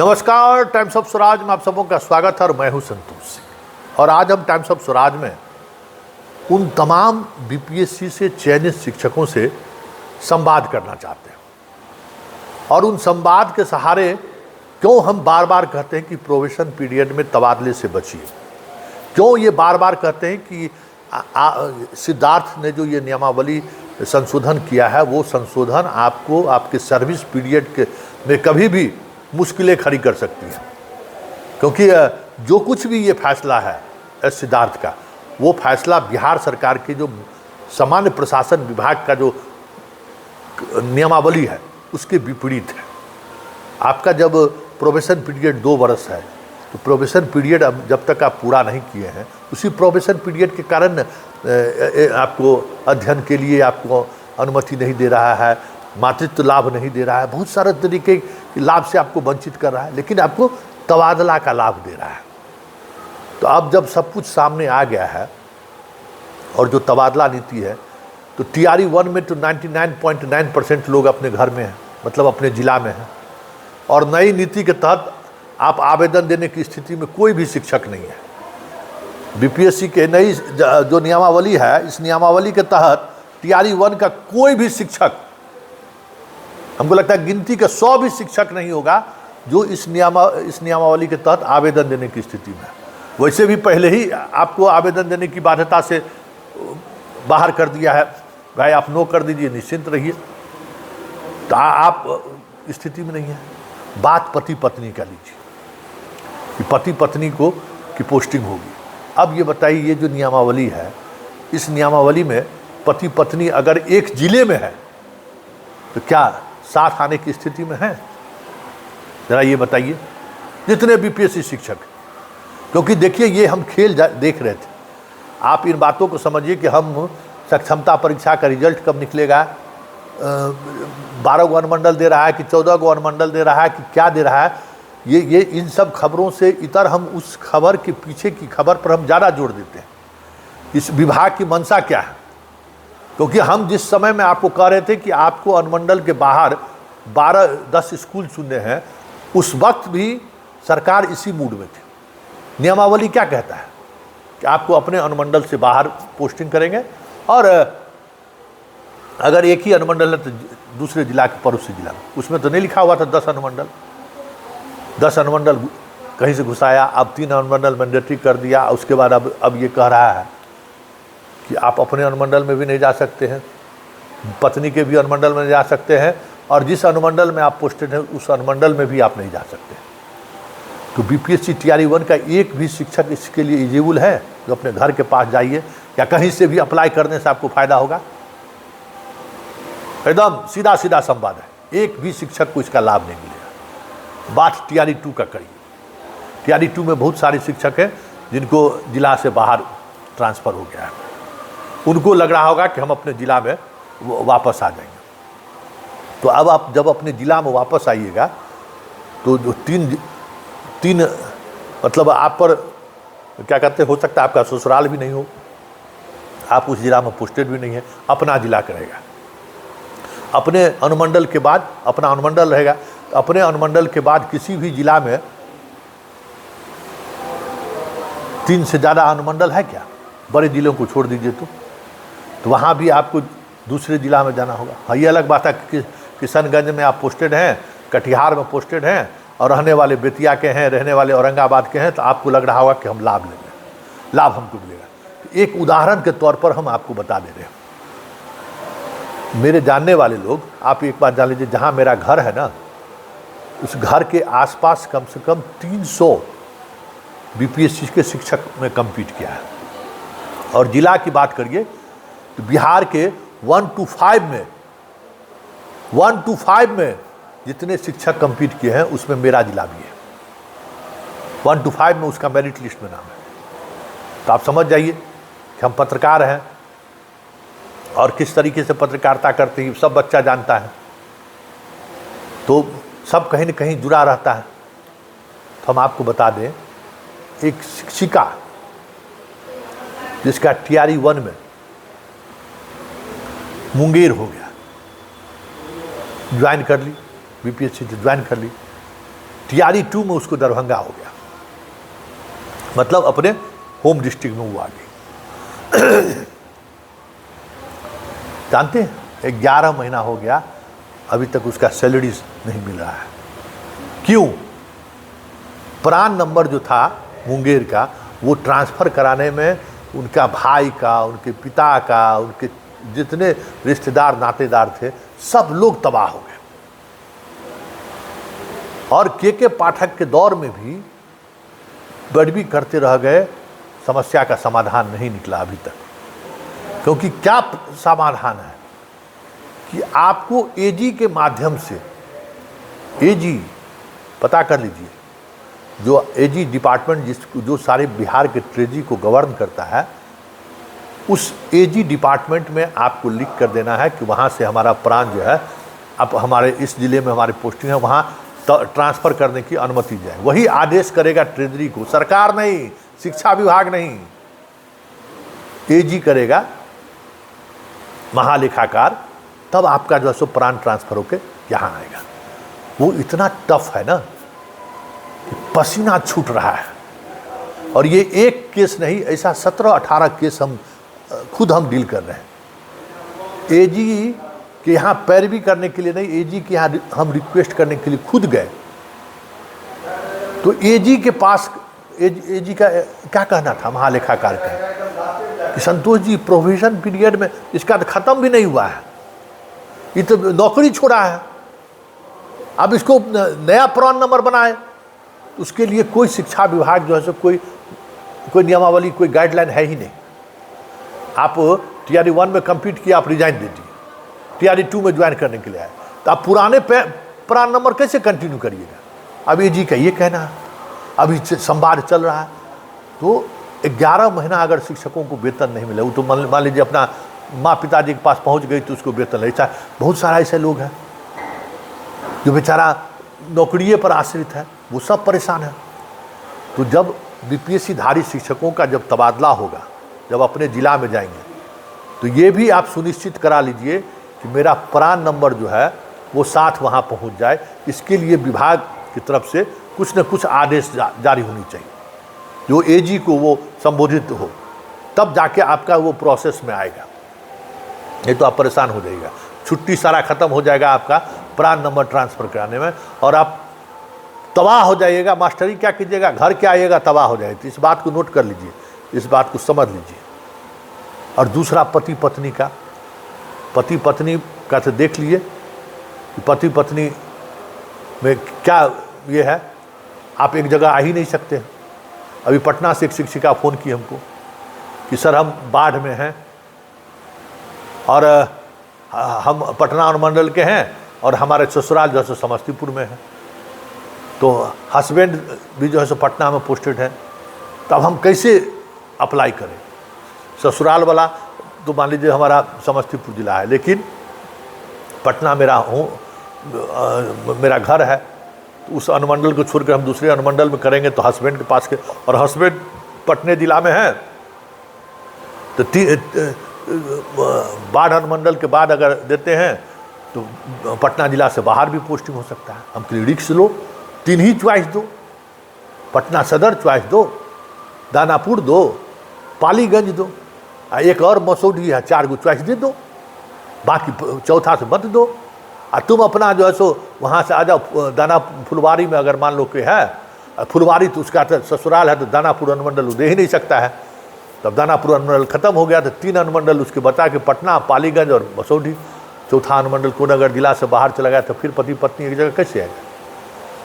नमस्कार, times of Swaraj में आप सबों का स्वागत है और मैं हूं संतोष सिंह। और आज हम टाइम्स ऑफ स्वराज में उन तमाम बीपीएससी से चयनित शिक्षकों से संवाद करना चाहते हैं और उन संवाद के सहारे क्यों हम बार बार कहते हैं कि प्रोबेशन पीरियड में तबादले से बचिए, क्यों ये बार बार कहते हैं कि सिद्धार्थ ने जो ये नियमावली संशोधन किया है वो संशोधन आपको आपके सर्विस पीरियड के में कभी भी मुश्किलें खड़ी कर सकती हैं, क्योंकि जो कुछ भी ये फैसला है सिद्धार्थ का, वो फैसला बिहार सरकार के जो सामान्य प्रशासन विभाग का जो नियमावली है उसके विपरीत है। आपका जब प्रोबेशन पीरियड 2 वर्ष है तो प्रोबेशन पीरियड अब जब तक आप पूरा नहीं किए हैं उसी प्रोबेशन पीरियड के कारण आपको अध्ययन के लिए आपको अनुमति नहीं दे रहा है, मातृत्व लाभ नहीं दे रहा है, बहुत सारे तरीके के लाभ से आपको वंचित कर रहा है, लेकिन आपको तबादला का लाभ दे रहा है। तो अब जब सब कुछ सामने आ गया है और जो तबादला नीति है तो TRE 1 में तो 99.9% लोग अपने घर में हैं, मतलब अपने ज़िला में हैं, और नई नीति के तहत आप आवेदन देने की स्थिति में कोई भी शिक्षक नहीं है। बीपीएससी के नई जो नियमावली है, इस नियमावली के तहत TRE 1 का कोई भी शिक्षक, हमको लगता है गिनती के 100 भी शिक्षक नहीं होगा जो इस नियमावली के तहत आवेदन देने की स्थिति में। वैसे भी पहले ही आपको आवेदन देने की बाध्यता से बाहर कर दिया है, भाई आप नो कर दीजिए, निश्चिंत रहिए। तो आप स्थिति में नहीं है। बात पति पत्नी का लीजिए कि पति पत्नी को की पोस्टिंग होगी। अब ये बताइए, ये जो नियमावली है, इस नियमावली में पति पत्नी अगर एक जिले में है तो क्या साथ आने की स्थिति में है? जरा ये बताइए, जितने बीपीएससी शिक्षक, क्योंकि देखिए ये हम खेल देख रहे थे। आप इन बातों को समझिए कि हम सक्षमता परीक्षा का रिजल्ट कब निकलेगा, 12 गो अनुमंडल दे रहा है कि 14 गो अनुमंडल दे रहा है कि क्या दे रहा है, ये इन सब खबरों से इतर हम उस खबर के पीछे की खबर पर हम ज़्यादा जोर देते हैं। इस विभाग की मंशा क्या है? क्योंकि हम जिस समय में आपको कह रहे थे कि आपको अनुमंडल के बाहर 12-10 स्कूल चुनने हैं, उस वक्त भी सरकार इसी मूड में थी। नियमावली क्या कहता है कि आपको अपने अनुमंडल से बाहर पोस्टिंग करेंगे, और अगर एक ही अनुमंडल है तो दूसरे जिला के पड़ोसी जिला में, उसमें तो नहीं लिखा हुआ था 10 अनुमंडल कहीं से घुसाया। अब 3 अनुमंडल मैंडेटरी कर दिया। उसके बाद अब ये कह रहा है कि आप अपने अनुमंडल में भी नहीं जा सकते हैं, पत्नी के भी अनुमंडल में नहीं जा सकते हैं, और जिस अनुमंडल में आप पोस्टेड हैं उस अनुमंडल में भी आप नहीं जा सकते। तो बीपीएससी TRE 1 का एक भी शिक्षक इसके लिए एलिजिबल है जो अपने घर के पास जाइए या कहीं से भी अप्लाई करने से आपको फायदा होगा? एकदम सीधा सीधा संवाद है, एक भी शिक्षक को इसका लाभ नहीं मिलेगा। बात TRE 2 का करिए। TRE 2 में बहुत सारे शिक्षक हैं जिनको जिला से बाहर ट्रांसफ़र हो गया है, उनको लग रहा होगा कि हम अपने ज़िला में वापस आ जाएंगे। तो अब आप जब अपने ज़िला में वापस आइएगा तो जो तीन मतलब आप पर क्या कहते, हो सकता है आपका ससुराल भी नहीं हो, आप उस ज़िला में पोस्टेड भी नहीं है, अपना ज़िला करेगा। अपने अनुमंडल के बाद अपना अनुमंडल रहेगा। अपने अनुमंडल के बाद किसी भी ज़िला में 3 से ज़्यादा अनुमंडल है क्या? बड़े ज़िलों को छोड़ दीजिए तो वहाँ भी आपको दूसरे ज़िला में जाना होगा। हाँ, ये अलग बात है कि किशनगंज में आप पोस्टेड हैं, कटिहार में पोस्टेड हैं और रहने वाले बेतिया के हैं, रहने वाले औरंगाबाद के हैं, तो आपको लग रहा होगा कि हम लाभ लेंगे, लाभ हमको मिलेगा। एक उदाहरण के तौर पर हम आपको बता दे रहे हैं। मेरे जानने वाले लोग, आप एक बात जान लीजिए, जहाँ मेरा घर है ना, उस घर के आसपास कम से कम 300 बीपीएससी के शिक्षक में कम्पीट किया है। और ज़िला की बात करिए तो बिहार के 1 to 5 में जितने शिक्षक कम्पीट किए हैं उसमें मेरा ज़िला भी है। 1 to 5 में उसका मेरिट लिस्ट में नाम है। तो आप समझ जाइए कि हम पत्रकार हैं और किस तरीके से पत्रकारिता करते हैं सब बच्चा जानता है, तो सब कहीं न कहीं जुड़ा रहता है। तो हम आपको बता दें, एक शिक्षिका जिसका TRE 1 में मुंगेर हो गया, ज्वाइन कर ली, बीपीएससी से ज्वाइन कर ली। TRE 2 में उसको दरभंगा हो गया, मतलब अपने होम डिस्ट्रिक्ट में वो आ गई। जानते हैं 11 महीना हो गया, अभी तक उसका सैलरी नहीं मिल रहा है। क्यों? प्राण नंबर जो था मुंगेर का, वो ट्रांसफ़र कराने में उनका भाई का, उनके पिता का, उनके जितने रिश्तेदार नातेदार थे, सब लोग तबाह हो गए। और के पाठक के दौर में भी बड़बी करते रह गए, समस्या का समाधान नहीं निकला अभी तक। क्योंकि क्या समाधान है कि आपको एजी के माध्यम से, एजी पता कर लीजिए, जो एजी डिपार्टमेंट जो सारे बिहार के ट्रेजी को गवर्न करता है, उस एजी डिपार्टमेंट में आपको लिख कर देना है कि वहाँ से हमारा प्राण जो है, अब हमारे इस ज़िले में हमारी पोस्टिंग है, वहाँ ट्रांसफ़र करने की अनुमति जाए। वही आदेश करेगा ट्रेजरी को, सरकार नहीं, शिक्षा विभाग नहीं, एजी करेगा, महालेखाकार, तब आपका जो है सो प्राण ट्रांसफ़र होकर यहाँ आएगा। वो इतना टफ है ना कि पसीना छूट रहा है। और ये एक केस नहीं, ऐसा 17-18 केस हम खुद डील कर रहे हैं। एजी के यहाँ पैरवी करने के लिए नहीं, एजी के यहाँ हम रिक्वेस्ट करने के लिए खुद गए। तो एजी के पास, एजी का क्या कहना था महालेखाकार का कि संतोष जी प्रोविजन पीरियड में इसका तो ख़त्म भी नहीं हुआ है, ये तो नौकरी छोड़ा है, अब इसको नया प्राण नंबर बनाए। उसके लिए कोई शिक्षा विभाग जो है सो कोई नियमावली, कोई गाइडलाइन है ही नहीं। आप TRE 1 में कम्पीट किया, आप रिजाइन दे दिए, TRE 2 में ज्वाइन करने के लिए आए, तो आप पुराने प्राण नंबर कैसे कंटिन्यू करिएगा? अब एजी का ये कहना है, अभी संवाद चल रहा है। तो 11 महीना अगर शिक्षकों को वेतन नहीं मिला, वो तो मान लीजिए अपना माँ पिताजी के पास पहुंच गई तो उसको वेतन नहीं। बहुत सारा ऐसे लोग हैं जो बेचारा नौकरिए पर आश्रित है, वो सब परेशान है। तो जब BPSC धारी शिक्षकों का जब तबादला होगा, जब अपने ज़िला में जाएंगे, तो ये भी आप सुनिश्चित करा लीजिए कि मेरा प्राण नंबर जो है वो साथ वहाँ पहुँच जाए। इसके लिए विभाग की तरफ से कुछ न कुछ आदेश जारी होनी चाहिए, जो एजी को वो संबोधित हो, तब जाके आपका वो प्रोसेस में आएगा। नहीं तो आप परेशान हो जाइएगा, छुट्टी सारा ख़त्म हो जाएगा आपका प्राण नंबर ट्रांसफ़र कराने में, और आप तबाह हो जाइएगा। मास्टरी क्या कीजिएगा, घर क्या आइएगा, तबाह हो जाएगी। इस बात को नोट कर लीजिए, इस बात को समझ लीजिए। और दूसरा पति पत्नी का तो देख लिए कि पति पत्नी में क्या ये है, आप एक जगह आ ही नहीं सकते। अभी पटना से एक शिक्षिका फ़ोन की हमको कि सर हम बाढ़ में हैं और हम पटना अनुमंडल के हैं और हमारे ससुराल जो है समस्तीपुर में है, तो हस्बैंड भी जो है सो पटना में पोस्टेड है, तो अब हम कैसे अप्लाई करें? ससुराल वाला तो मान लीजिए हमारा समस्तीपुर ज़िला है, लेकिन पटना मेरा घर है, तो उस अनुमंडल को छोड़कर हम दूसरे अनुमंडल में करेंगे तो हस्बैंड के पास के, और हस्बैंड पटने ज़िला में है, तो बाढ़ अनुमंडल के बाद अगर देते हैं तो पटना ज़िला से बाहर भी पोस्टिंग हो सकता है। हम के रिक्स लो, 3 ही चॉइस दो, पटना सदर चॉइस दो, दानापुर दो, पालीगंज दो, एक और मसौढ़ी है, 4 गो चॉइस दे दो, बाकी चौथा से मत दो। और तुम अपना जो है सो वहाँ से आ जाओ। दाना फुलवारी में अगर मान लो कि है फुलवारी, तो उसका तो ससुराल है, तो दानापुर अनुमंडल वो दे ही नहीं सकता है। तब दानापुर अनुमंडल खत्म हो गया तो 3 अनुमंडल उसके बता के पटना, पालीगंज और मसौढ़ी। चौथा अनुमंडल को अगर जिला से बाहर चला गया तो फिर पति पत्नी एक जगह कैसे आएगा?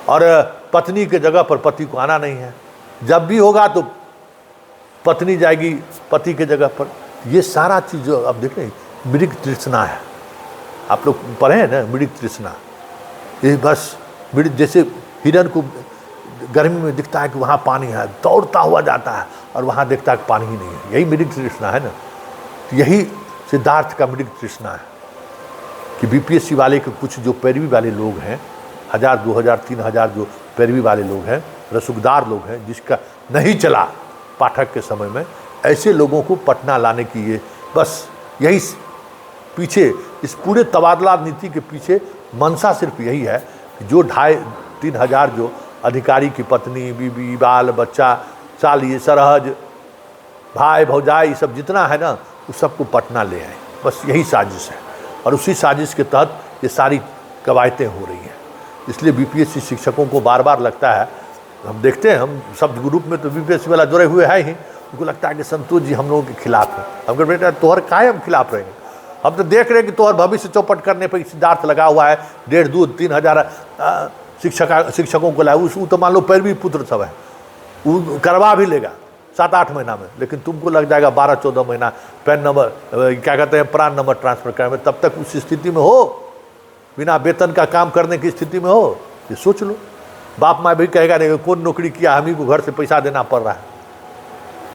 और पत्नी के जगह पर पति को आना नहीं है। जब भी होगा तो पत्नी जाएगी पति के जगह पर। ये सारा चीज़ जो अब देख रहे हैं, मृग तृष्णा है। आप लोग पढ़े हैं ना मृग तृष्णा? ये बस मृग, जैसे हिरण को गर्मी में दिखता है कि वहाँ पानी है, दौड़ता हुआ जाता है, और वहाँ देखता है कि पानी ही नहीं है। यही मृग तृष्णा है ना। तो यही सिद्धार्थ का मृग तृष्णा है कि BPSC वाले के कुछ जो पैरवी वाले लोग हैं, 1000, 2000, 3000 जो पैरवी वाले लोग हैं, रसूखदार लोग हैं, जिसका नहीं चला पाठक के समय में, ऐसे लोगों को पटना लाने की ये बस यही पीछे, इस पूरे तबादला नीति के पीछे मंशा सिर्फ यही है कि जो 2500-3000 जो अधिकारी की पत्नी, बीबी, बाल बच्चा, साली, सरहज, भाई भौजाई, ये सब जितना है ना, उस सबको पटना ले आए। बस यही साजिश है और उसी साजिश के तहत ये सारी कवायतें हो रही हैं। इसलिए बीपीएससी शिक्षकों को बार बार लगता है, हम देखते हैं, हम सब ग्रुप में तो बीपीएससी वाला जुड़े हुए है ही, उनको लगता है कि संतोष जी हम लोगों के खिलाफ है। हम कह बेटा तोहर काहे हम खिलाफ रहेंगे, हम तो देख रहे हैं कि तोहर भविष्य चौपट करने पर सिद्धार्थ लगा हुआ है, 1.5-2-3 हज़ार शिक्षकों को लाए, वो तो मान लो पैरवी पुत्र सब है, वो करवा भी लेगा 7-8 महीना में, लेकिन तुमको लग जाएगा 12-14 महीना पैन नंबर, क्या कहते हैं, प्रान नंबर ट्रांसफर करने में। तब तक उस स्थिति में हो, बिना वेतन का काम करने की स्थिति में हो, ये सोच लो। बाप माँ भी कहेगा नहीं कौन नौकरी किया, हम ही को घर से पैसा देना पड़ रहा है।